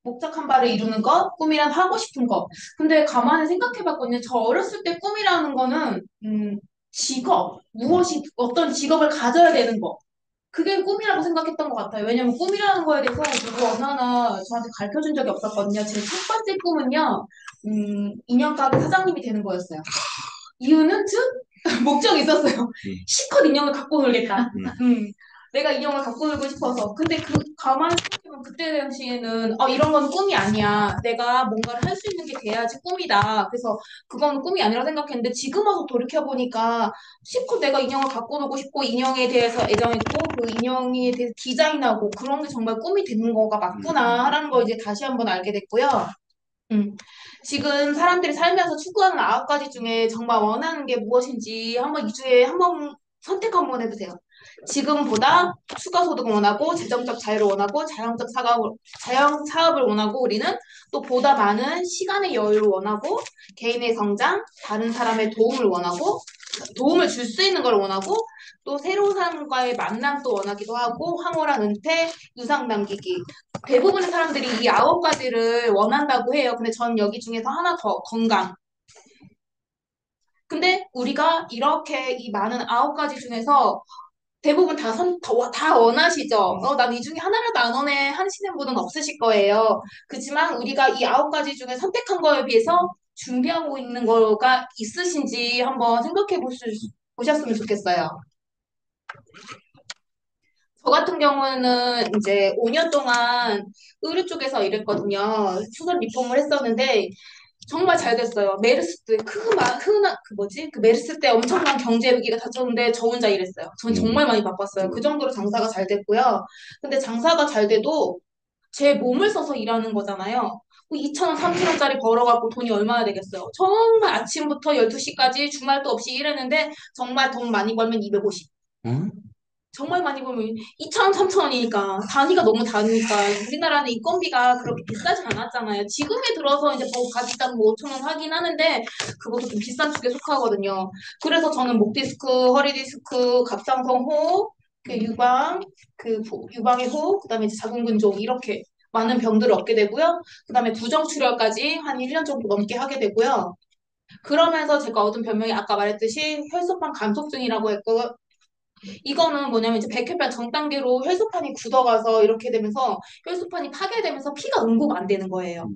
목적한 바를 이루는 것, 꿈이란 하고 싶은 것. 근데 가만히 생각해봤거든요. 저 어렸을 때 꿈이라는 거는 직업, 무엇이 어떤 직업을 가져야 되는 거. 그게 꿈이라고 생각했던 것 같아요. 왜냐면 꿈이라는 거에 대해서 누구 어느 하나 저한테 가르쳐 준 적이 없었거든요. 제 첫 번째 꿈은요, 인형가게 사장님이 되는 거였어요. 이유는 즉 목적이 있었어요. 실컷 인형을 갖고 놀겠다. 내가 인형을 갖고 놀고 싶어서. 근데 그 가만히 생각해보면 그때 당시에는 이런 건 꿈이 아니야. 내가 뭔가를 할 수 있는 게 돼야지 꿈이다. 그래서 그건 꿈이 아니라 생각했는데 지금 와서 돌이켜보니까 실컷 내가 인형을 갖고 놀고 싶고 인형에 대해서 애정이 있고 그 인형에 대해서 디자인하고 그런 게 정말 꿈이 되는 거가 맞구나라는 걸 이제 다시 한번 알게 됐고요. 음. 지금 사람들이 살면서 추구하는 9가지 중에 정말 원하는 게 무엇인지 한번 이 주에 한번 선택 한번 해보세요. 지금보다 추가 소득을 원하고 재정적 자유를 원하고 자영 사업을 원하고 우리는 또 보다 많은 시간의 여유를 원하고 개인의 성장, 다른 사람의 도움을 원하고 도움을 줄 수 있는 걸 원하고 또 새로운 사람과의 만남도 원하기도 하고 황홀한 은퇴, 유상 남기기. 대부분의 사람들이 이 9가지를 원한다고 해요. 근데 전 여기 중에서 하나 더 건강. 근데 우리가 이렇게 이 많은 9가지 중에서 대부분 다 원하시죠? 난 이 중에 하나라도 안 원해 하시는 분은 없으실 거예요. 그렇지만 우리가 이 9가지 중에 선택한 거에 비해서 준비하고 있는 거가 있으신지 한번 보셨으면 좋겠어요. 저 같은 경우는 이제 5년 동안 의류 쪽에서 일했거든요. 수술 리폼을 했었는데 정말 잘 됐어요. 메르스 때 그 메르스 때 엄청난 경제 위기가 닥쳤는데 저 혼자 일했어요. 전 정말 많이 바빴어요. 그 정도로 장사가 잘 됐고요. 근데 장사가 잘 돼도 제 몸을 써서 일하는 거잖아요. 2천 원, 3천 원짜리 벌어갖고 돈이 얼마나 되겠어요. 정말 아침부터 12시까지 주말도 없이 일했는데 정말 돈 많이 벌면 250. 응? 정말 많이 벌면 2천 원, 3천 원이니까 단위가 너무 다르니까 우리나라는 인건비가 그렇게 비싸진 않았잖아요. 지금에 들어서 이제 뭐 가격당 뭐 5천 원 하긴 하는데 그것도 좀 비싼 축에 속하거든요. 그래서 저는 목 디스크, 허리 디스크, 갑상선 호흡, 유방의 호흡, 그다음에 이제 자궁근종 이렇게 많은 병들을 얻게 되고요. 그다음에 부정출혈까지 한 1년 정도 넘게 하게 되고요. 그러면서 제가 얻은 별명이 아까 말했듯이 혈소판 감속증이라고 했고 이거는 뭐냐면 이제 백혈병 전 단계로 혈소판이 굳어가서 이렇게 되면서 혈소판이 파괴되면서 피가 응고가 안 되는 거예요.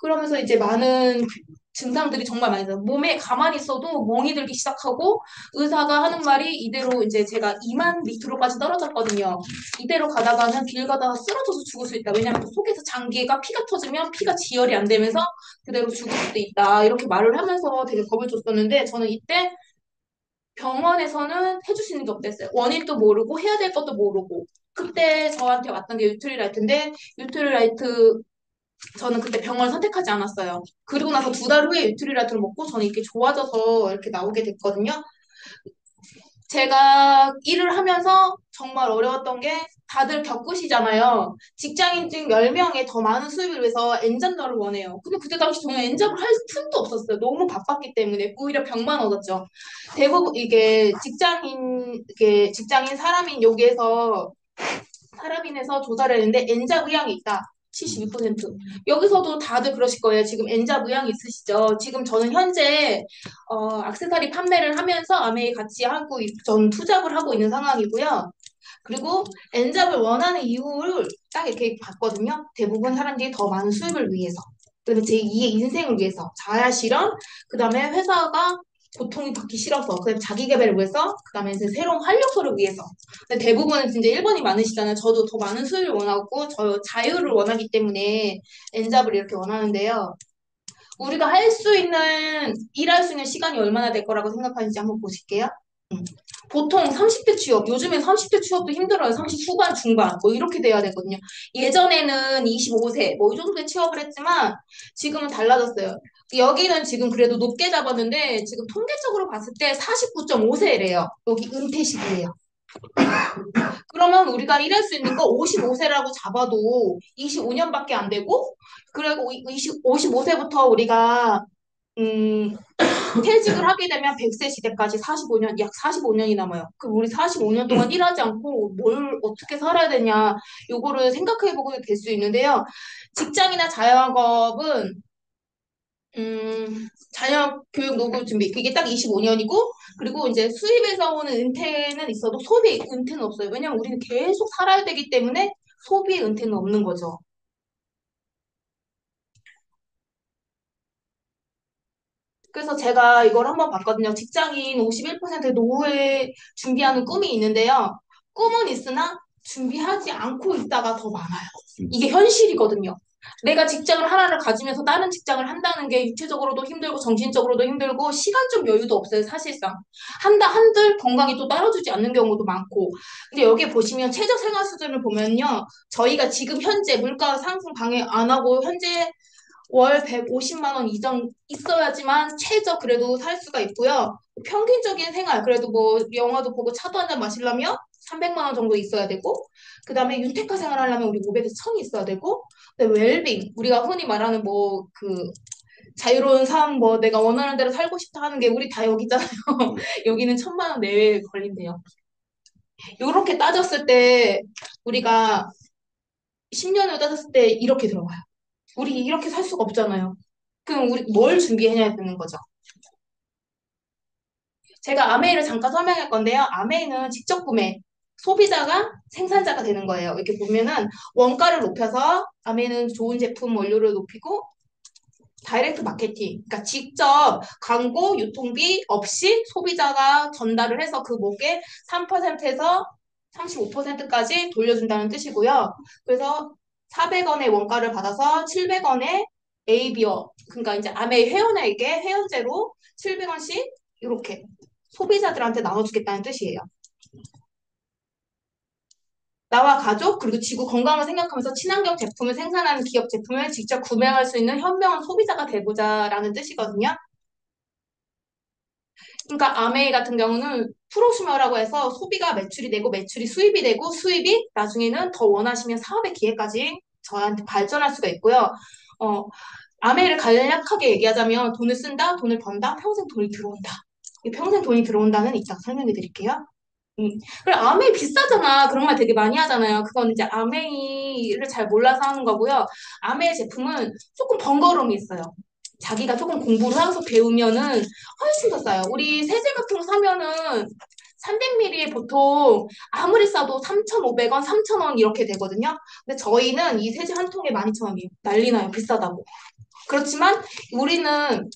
그러면서 이제 많은 증상들이 정말 많이 나요. 몸에 가만히 있어도 멍이 들기 시작하고 의사가 하는 말이 이대로 이제 제가 2만 밑으로까지 떨어졌거든요. 이대로 가다가는 길 가다가 쓰러져서 죽을 수 있다. 왜냐하면 속에서 장기가 피가 터지면 피가 지혈이 안 되면서 그대로 죽을 수도 있다. 이렇게 말을 하면서 되게 겁을 줬었는데 저는 이때 병원에서는 해주시는 게 없댔어요. 원인도 모르고 해야 될 것도 모르고. 그때 저한테 왔던 게 유트리라이트인데 유트리라이트 저는 그때 병원을 선택하지 않았어요. 그리고 나서 2달 후에 유트리라이트를 먹고 저는 이렇게 좋아져서 이렇게 나오게 됐거든요. 제가 일을 하면서 정말 어려웠던 게 다들 겪으시잖아요. 직장인중 10명에 더 많은 수입을 위해서 엔잡러를 원해요. 근데 그때 당시 저는 엔잡을 할 틈도 없었어요. 너무 바빴기 때문에 오히려 병만 얻었죠. 대부분 직장인 사람인 여기에서 사람인에서 조사를 했는데 엔잡 의향이 있다. 72%. 여기서도 다들 그러실 거예요. 지금 엔잡 의향 있으시죠? 지금 저는 현재 액세서리 판매를 하면서 아메이 같이 전 투잡을 하고 있는 상황이고요. 그리고 엔잡을 원하는 이유를 딱 이렇게 봤거든요. 대부분 사람들이 더 많은 수입을 위해서. 그다음에 제2의 인생을 위해서. 자아 실현, 그다음에 회사가 고통이 받기 싫어서, 그다음에 자기 개발을 위해서, 그다음에 이제 새로운 활력소를 위해서. 근데 대부분은 진짜 1번이 많으시잖아요. 저도 더 많은 수입을 원하고, 저 자유를 원하기 때문에 엔잡을 이렇게 원하는데요. 우리가 일할 수 있는 시간이 얼마나 될 거라고 생각하는지 한번 보실게요. 음. 보통 30대 취업, 요즘엔 30대 취업도 힘들어요. 30 후반, 중반, 뭐 이렇게 돼야 되거든요. 예전에는 25세, 뭐 이 정도에 취업을 했지만 지금은 달라졌어요. 여기는 지금 그래도 높게 잡았는데 지금 통계적으로 봤을 때 49.5세래요. 여기 은퇴 시기예요. 그러면 우리가 일할 수 있는 거 55세라고 잡아도 25년밖에 안 되고, 그리고 55세부터 우리가 음, 퇴직을 하게 되면 100세 시대까지 45년, 약 45년이 남아요. 그 우리 45년 동안 일하지 않고 뭘 어떻게 살아야 되냐, 요거를 생각해보게 될 수 있는데요. 직장이나 자영업은 자녀 교육 노후 준비 그게 딱 25년이고 그리고 이제 수입에서 오는 은퇴는 있어도 소비 은퇴는 없어요. 왜냐면 우리는 계속 살아야 되기 때문에 소비의 은퇴는 없는 거죠. 그래서 제가 이걸 한번 봤거든요. 직장인 51% 노후에 준비하는 꿈이 있는데요. 꿈은 있으나 준비하지 않고 있다가 더 많아요. 이게 현실이거든요. 내가 직장을 하나를 가지면서 다른 직장을 한다는 게 육체적으로도 힘들고 정신적으로도 힘들고 시간적 여유도 없어요, 사실상. 한들 건강이 또 따라주지 않는 경우도 많고. 근데 여기 보시면 최저 생활 수준을 보면요. 저희가 지금 현재 물가 상승 방해 안 하고 현재 월 150만 원 이상 있어야지만 최저 그래도 살 수가 있고요. 평균적인 생활, 그래도 뭐 영화도 보고 차도 한 잔 마시려면 300만 원 정도 있어야 되고, 그 다음에 윤택화 생활 하려면 우리 500에서 1000이 있어야 되고, 그다음에 웰빙, 우리가 흔히 말하는 뭐 그 자유로운 삶, 뭐 내가 원하는 대로 살고 싶다 하는 게 우리 다 여기 있잖아요. 여기는 1000만 원 내외에 걸린대요. 이렇게 따졌을 때 우리가 10년 후에 따졌을 때 이렇게 들어가요. 우리 이렇게 살 수가 없잖아요. 그럼 우리 뭘 준비해야 되는 거죠? 제가 아메이를 잠깐 설명할 건데요. 아메이는 직접 구매, 소비자가 생산자가 되는 거예요. 이렇게 보면은 원가를 높여서 아메이는 좋은 제품 원료를 높이고 다이렉트 마케팅, 그러니까 직접 광고, 유통비 없이 소비자가 전달을 해서 그 목에 3%에서 35%까지 돌려준다는 뜻이고요. 그래서 400원의 원가를 받아서 700원의 ABO, 그러니까 이제 아메이 회원에게 회원제로 700원씩 이렇게 소비자들한테 나눠주겠다는 뜻이에요. 나와 가족 그리고 지구 건강을 생각하면서 친환경 제품을 생산하는 기업 제품을 직접 구매할 수 있는 현명한 소비자가 되고자라는 뜻이거든요. 그러니까 아메이 같은 경우는 프로슈머라고 해서 소비가 매출이 되고 매출이 수입이 되고 수입이 나중에는 더 원하시면 사업의 기회까지 저한테 발전할 수가 있고요. 어, 아메이를 간략하게 얘기하자면 돈을 쓴다, 돈을 번다, 평생 돈이 들어온다. 이 평생 돈이 들어온다는 이따 설명해 드릴게요. 음. 그리고 아메이 비싸잖아. 그런 말 되게 많이 하잖아요. 그건 이제 아메이를 잘 몰라서 하는 거고요. 아메이 제품은 조금 번거로움이 있어요. 자기가 조금 공부를 하면서 배우면은 훨씬 더 싸요. 우리 세제 같은 거 사면은 300ml 보통 아무리 싸도 3,500원, 3,000원 이렇게 되거든요. 근데 저희는 이 세제 한 통에 12,000원이에요. 난리 나요. 비싸다고. 그렇지만 우리는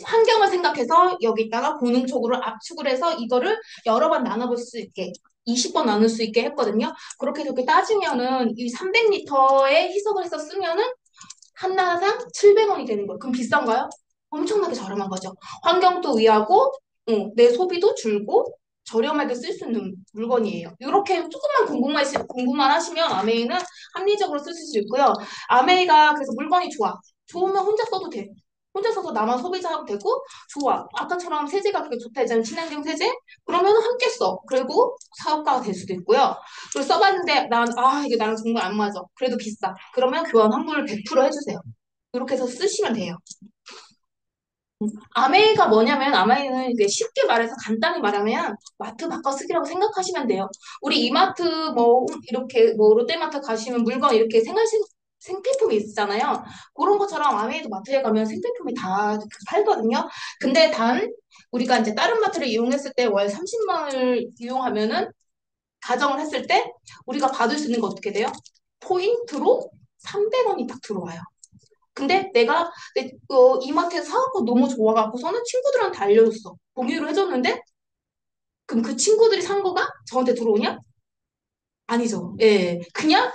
환경을 생각해서 여기다가 고능촉으로 압축을 해서 이거를 여러 번 나눠볼 수 있게 20번 나눌 수 있게 했거든요. 그렇게 저렇게 따지면은 이 300리터에 희석을 해서 쓰면은 하나당 700원이 되는 거예요. 그럼 비싼가요? 엄청나게 저렴한 거죠. 환경도 위하고 내 소비도 줄고 저렴하게 쓸 수 있는 물건이에요. 이렇게 조금만 공부만 하시면 아메이는 합리적으로 쓰실 수 있고요. 아메이가 그래서 물건이 좋아. 좋으면 혼자 써도 돼. 혼자 써서 나만 소비자하고 되고 좋아. 아까처럼 세제가 그게 좋다 했잖아요. 친환경 세제? 그러면 함께 써. 그리고 사업가가 될 수도 있고요. 그리고 써봤는데 이게 나랑 정말 안 맞아. 그래도 비싸. 그러면 교환 환불을 100% 해주세요. 이렇게 해서 쓰시면 돼요. 아메이가 뭐냐면 아메이는 이제 쉽게 말해서 간단히 말하면 마트 바꿔쓰기라고 생각하시면 돼요. 우리 이마트 뭐 이렇게 뭐 롯데마트 가시면 물건 이렇게 생필품이 있잖아요. 그런 것처럼 아메이도 마트에 가면 생필품이 다 팔거든요. 근데 단 우리가 이제 다른 마트를 이용했을 때 월 30만 원을 이용하면은 가정을 했을 때 우리가 받을 수 있는 거 어떻게 돼요? 포인트로 300원이 딱 들어와요. 근데 내가 이마트에서 사갖고 너무 좋아갖고서는 친구들한테 알려줬어. 공유를 해줬는데 그럼 그 친구들이 산 거가 저한테 들어오냐? 아니죠. 예. 그냥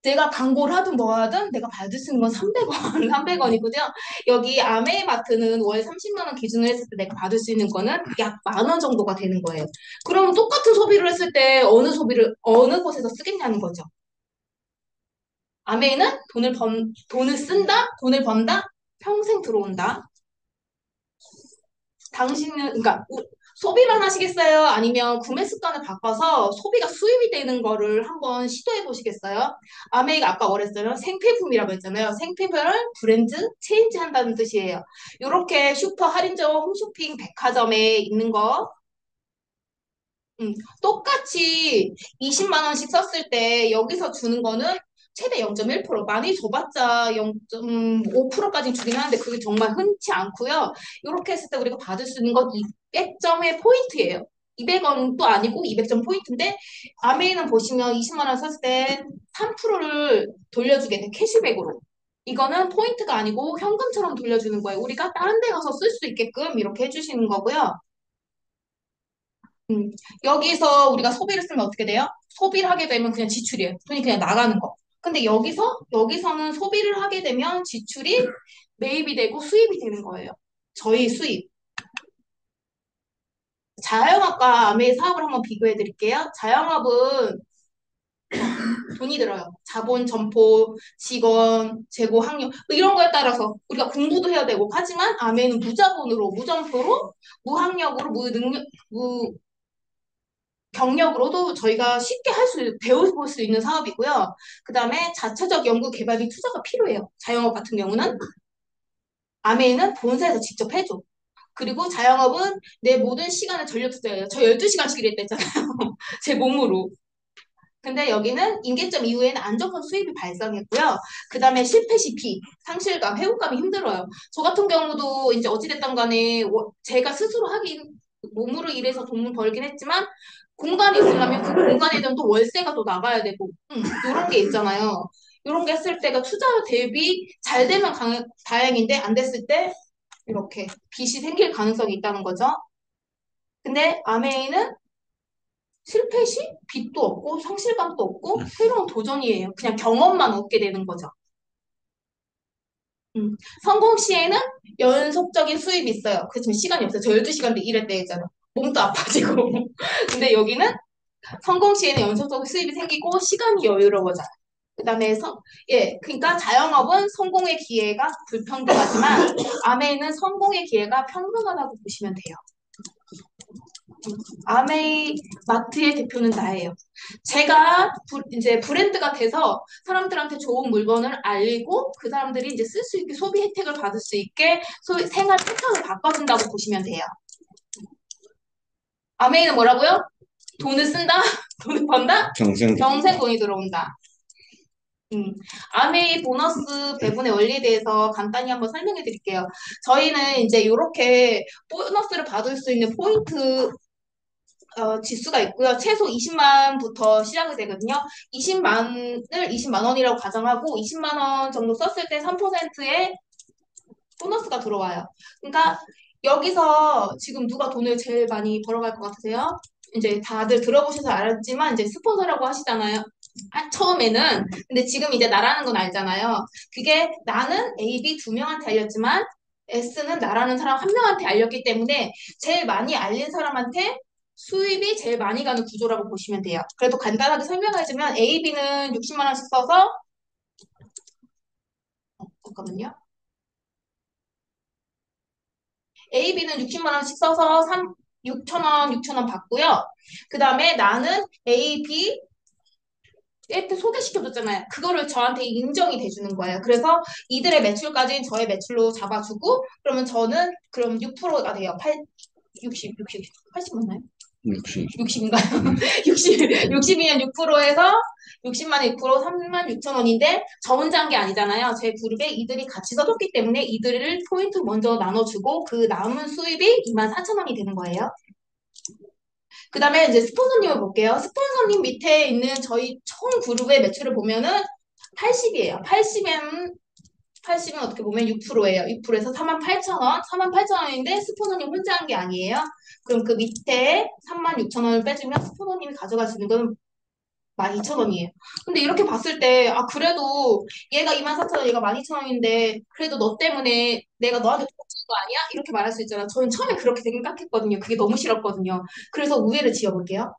내가 광고를 하든 뭐 하든 내가 받을 수 있는 건 300원, 300원이거든요. 여기 아메이마트는 월 30만 원 기준으로 했을 때 내가 받을 수 있는 거는 약 10,000원 정도가 되는 거예요. 그러면 똑같은 소비를 했을 때 어느 곳에서 쓰겠냐는 거죠. 아메이는 돈을 쓴다, 돈을 번다, 평생 들어온다. 당신은, 그러니까 소비만 하시겠어요? 아니면 구매 습관을 바꿔서 소비가 수입이 되는 거를 한번 시도해 보시겠어요? 아메이가 아까 뭐랬어요? 생필품이라고 했잖아요. 생필품을 브랜드 체인지 한다는 뜻이에요. 이렇게 슈퍼 할인점, 홈쇼핑, 백화점에 있는 거 똑같이 20만 원씩 썼을 때 여기서 주는 거는 최대 0.1%, 많이 줘봤자 0.5%까지 주긴 하는데 그게 정말 흔치 않고요. 이렇게 했을 때 우리가 받을 수 있는 건 200점의 포인트예요. 200원도 아니고 200점 포인트인데 아메이는 보시면 20만 원 썼을 때 3%를 돌려주게 돼, 캐시백으로. 이거는 포인트가 아니고 현금처럼 돌려주는 거예요. 우리가 다른 데 가서 쓸 수 있게끔 이렇게 해주시는 거고요. 음, 여기서 우리가 소비를 쓰면 어떻게 돼요? 소비를 하게 되면 그냥 지출이에요. 돈이 그냥 나가는 거. 근데 여기서는 소비를 하게 되면 지출이 매입이 되고 수입이 되는 거예요. 저희 수입. 자영업과 아메이 사업을 한번 비교해 드릴게요. 자영업은 돈이 들어요. 자본, 점포, 직원, 재고, 학력 뭐 이런 거에 따라서 우리가 공부도 해야 되고 하지만 아메이는 무자본으로, 무점포로, 무학력으로, 무능력, 경력으로도 저희가 쉽게 배워볼 수 있는 사업이고요. 그 다음에 자체적 연구 개발 및 투자가 필요해요. 자영업 같은 경우는 아메이는 본사에서 직접 해줘. 그리고 자영업은 내 모든 시간을 전력 투자해요. 저 12시간씩 일했댔잖아요. 제 몸으로. 근데 여기는 임계점 이후에는 안정적 수입이 발생했고요. 그 다음에 실패 시피, 상실감, 회복감이 힘들어요. 저 같은 경우도 이제 어찌됐든 간에 제가 스스로 하긴 몸으로 일해서 돈을 벌긴 했지만 공간이 있으려면 그 공간에 대한 또 월세가 또 나가야 되고 이런 게 있잖아요. 이런 게 했을 때가 투자 대비 잘 되면 다행인데 안 됐을 때 이렇게 빚이 생길 가능성이 있다는 거죠. 근데 아메이는 실패 시 빚도 없고 상실감도 없고 새로운 도전이에요. 그냥 경험만 얻게 되는 거죠. 성공 시에는 연속적인 수입이 있어요. 그렇지만 시간이 없어요. 저 12시간도 일할 때 있잖아. 몸도 아파지고. 근데 여기는 성공 시에는 연속적인 수입이 생기고 시간이 여유로워져요. 그다음에 그러니까 자영업은 성공의 기회가 불평등하지만 아메이는 성공의 기회가 평등하다고 보시면 돼요. 아메이 마트의 대표는 나예요. 제가 이제 브랜드가 돼서 사람들한테 좋은 물건을 알리고 그 사람들이 이제 쓸 수 있게 소비 혜택을 받을 수 있게 생활 패턴을 바꿔준다고 보시면 돼요. 아메이는 뭐라고요? 돈을 쓴다? 돈을 번다? 평생 돈이 들어온다. 아메이 보너스 배분의 원리에 대해서 간단히 한번 설명해 드릴게요. 저희는 이제 이렇게 보너스를 받을 수 있는 포인트 지수가 있고요. 최소 20만부터 시작이 되거든요. 20만 원이라고 가정하고 20만 원 정도 썼을 때 3%의 보너스가 들어와요. 그러니까 여기서 지금 누가 돈을 제일 많이 벌어갈 것 같으세요? 이제 다들 들어보셔서 알았지만 이제 스폰서라고 하시잖아요. 처음에는. 근데 지금 이제 나라는 건 알잖아요. 그게 나는 A, B 두 명한테 알렸지만 S는 나라는 사람 한 명한테 알렸기 때문에 제일 많이 알린 사람한테 수입이 제일 많이 가는 구조라고 보시면 돼요. 그래도 간단하게 설명해주면 A, B는 60만 원씩 써서 잠깐만요. A, B는 60만 원씩 써서 6천 원, 6천 원 받고요. 그 다음에 나는 A, B 때 소개시켜줬잖아요. 그거를 저한테 인정이 돼주는 거예요. 그래서 이들의 매출까지는 저의 매출로 잡아주고 그러면 저는 그럼 6%가 돼요. 80 맞나요? 60인가요? 60이면 6%에서 60만 6% 3만 6천 원인데 저 혼자 한 게 아니잖아요. 제 그룹에 이들이 같이 써줬기 때문에 이들을 포인트 먼저 나눠주고 그 남은 수입이 2만 4천 원이 되는 거예요. 그 다음에 이제 스폰서님을 볼게요. 스폰서님 밑에 있는 저희 총 그룹의 매출을 보면은 80이에요. 80은 어떻게 보면 6%예요. 6%에서 4만 8천 원, 4만 8천 원인데 스폰서님 혼자 한 게 아니에요. 그럼 그 밑에 3만 6천 원을 빼주면 스폰서님이 가져가시는 건 12,000원이에요. 근데 이렇게 봤을 때, 아, 그래도 얘가 24,000원, 얘가 12,000원인데, 그래도 너 때문에 내가 너한테 돈 준 거 아니야? 이렇게 말할 수 있잖아. 저는 처음에 그렇게 생각했거든요. 그게 너무 싫었거든요. 그래서 우회를 지어볼게요.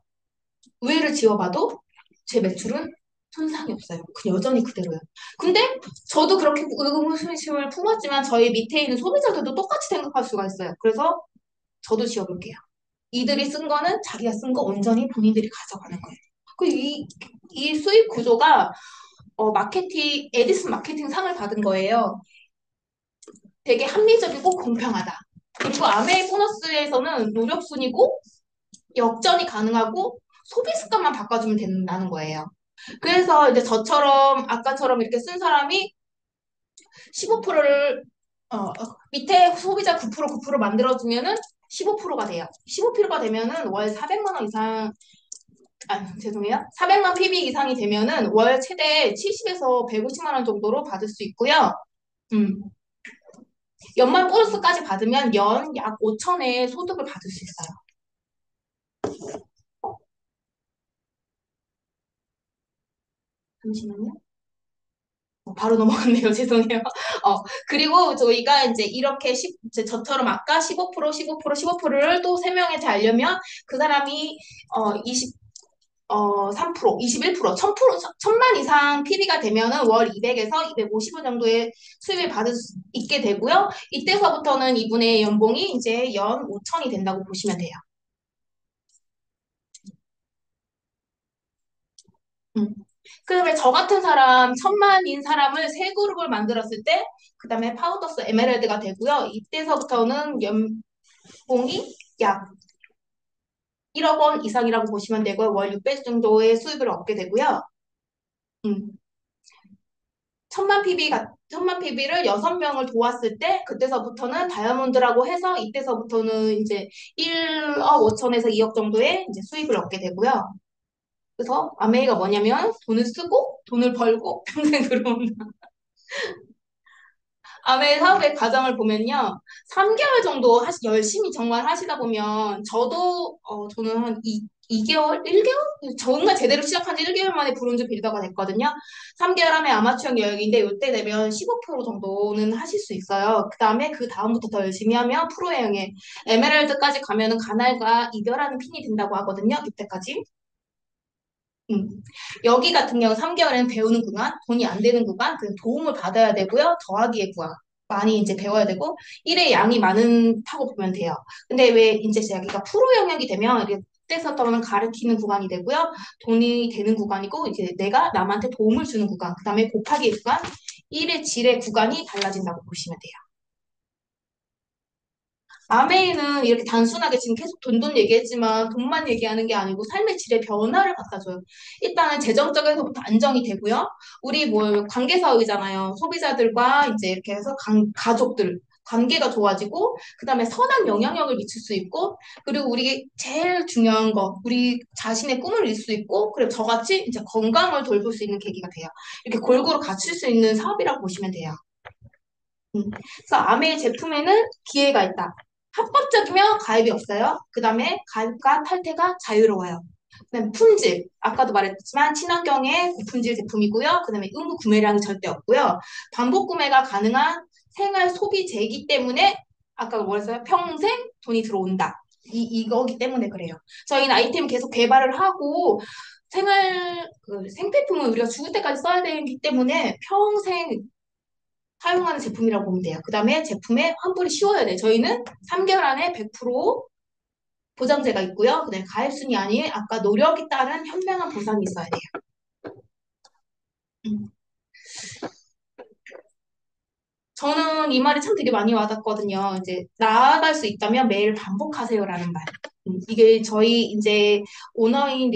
우회를 지어봐도 제 매출은 손상이 없어요. 그 여전히 그대로요. 근데 저도 그렇게 의구심을 품었지만 저희 밑에 있는 소비자들도 똑같이 생각할 수가 있어요. 그래서 저도 지어볼게요. 이들이 쓴 거는 자기가 쓴 거 온전히 본인들이 가져가는 거예요. 이 수입 구조가 에디슨 마케팅 상을 받은 거예요. 되게 합리적이고 공평하다. 그리고 아메이 보너스에서는 노력순이고 역전이 가능하고 소비 습관만 바꿔주면 된다는 거예요. 그래서 이제 저처럼 아까처럼 이렇게 쓴 사람이 15%를 밑에 소비자 9% 9% 만들어주면은 15%가 돼요. 15%가 되면은 월 400만 원 이상 죄송해요. 400만 PB 이상이 되면은 월 최대 70에서 150만 원 정도로 받을 수 있고요. 음. 연말 보너스까지 받으면 연 약 5천의 소득을 받을 수 있어요. 잠시만요. 바로 넘어갔네요. 죄송해요. 그리고 저희가 이제 이렇게 이제 저처럼 아까 15%, 15%, 15%를 또 3명한테 알려면 그 사람이 3%, 21%, 1000%, 1000만 이상 PB가 되면은 월 200에서 250원 정도의 수입을 받을 수 있게 되고요. 이때서부터는 이분의 연봉이 이제 연 5천이 된다고 보시면 돼요. 음. 그다음에 저 같은 사람, 1000만인 사람을 세 그룹을 만들었을 때, 그다음에 파우더스 에메랄드가 되고요. 이때서부터는 연봉이 약 1억 원 이상이라고 보시면 되고요. 월 600 정도의 수입을 얻게 되고요. 음. 천만 PB를 6명을 도왔을 때, 그때서부터는 다이아몬드라고 해서, 이때서부터는 이제 1억 5천에서 2억 정도의 이제 수입을 얻게 되고요. 그래서 아메이가 뭐냐면, 돈을 쓰고, 돈을 벌고, 평생 들어오는 아메이 사업의 과정을 보면요. 3개월 정도 열심히 정말 하시다 보면, 저는 한 2개월? 1개월? 정말 제대로 시작한 지 1개월 만에 브론즈 빌더가 됐거든요. 3개월 안에 아마추어 여행인데, 이때 되면 15% 정도는 하실 수 있어요. 그 다음부터 더 열심히 하면 프로 여행에 에메랄드까지 가면은 가날과 이별하는 핀이 된다고 하거든요. 이때까지. 음. 여기 같은 경우 3개월에는 배우는 구간, 돈이 안 되는 구간, 그 도움을 받아야 되고요. 더하기의 구간. 많이 이제 배워야 되고, 일의 양이 많다고 보면 돼요. 근데 왜 이제 여기가 프로 영역이 되면, 이게 때서부터는 가르치는 구간이 되고요. 돈이 되는 구간이고, 이제 내가 남한테 도움을 주는 구간, 그 다음에 곱하기의 구간, 일의 질의 구간이 달라진다고 보시면 돼요. 아메이는 이렇게 단순하게 지금 계속 돈 얘기했지만 돈만 얘기하는 게 아니고 삶의 질의 변화를 갖다 줘요. 일단은 재정적에서부터 안정이 되고요. 우리 뭐 관계 사업이잖아요. 소비자들과 이제 이렇게 해서 가족들 관계가 좋아지고 그다음에 선한 영향력을 미칠 수 있고 그리고 우리 제일 중요한 거 우리 자신의 꿈을 이룰 수 있고 그리고 저같이 이제 건강을 돌볼 수 있는 계기가 돼요. 이렇게 골고루 갖출 수 있는 사업이라고 보시면 돼요. 그래서 아메이 제품에는 기회가 있다. 합법적이면 가입이 없어요. 그 다음에 가입과 탈퇴가 자유로워요. 그다음에 품질. 아까도 말했지만 친환경의 고품질 제품이고요. 그 다음에 의무 구매량이 절대 없고요. 반복 구매가 가능한 생활 소비재이기 때문에 아까 뭐랬어요? 평생 돈이 들어온다. 이거기 때문에 그래요. 저희는 아이템 계속 개발을 하고 생필품을 우리가 죽을 때까지 써야 되기 때문에 평생 사용하는 제품이라고 보면 돼요. 그 다음에 제품에 환불이 쉬워야 돼요. 저희는 3개월 안에 100% 보장제가 있고요. 그다음에 가입순위 아닌 아까 노력에 따른 현명한 보상이 있어야 돼요. 음. 저는 이 말이 참 되게 많이 와닿거든요. 이제 나아갈 수 있다면 매일 반복하세요라는 말. 이게 저희 이제 오너인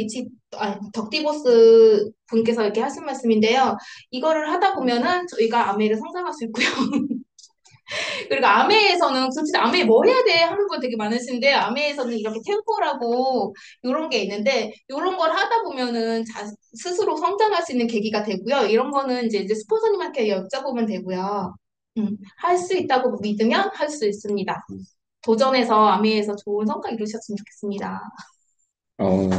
덕디보스 분께서 이렇게 하신 말씀인데요. 이거를 하다 보면은 저희가 아메이를 성장할 수 있고요. 그리고 아메에서는 솔직히 아메 뭐 해야 돼 하는 분 되게 많으신데 아메에서는 이렇게 템포라고 이런 게 있는데 이런 걸 하다 보면은 스스로 성장할 수 있는 계기가 되고요. 이런 거는 이제 스폰서님한테 여쭤보면 되고요. 할 수 있다고 믿으면 할 수 있습니다. 도전해서 아메에서 좋은 성과 이루셨으면 좋겠습니다. 어,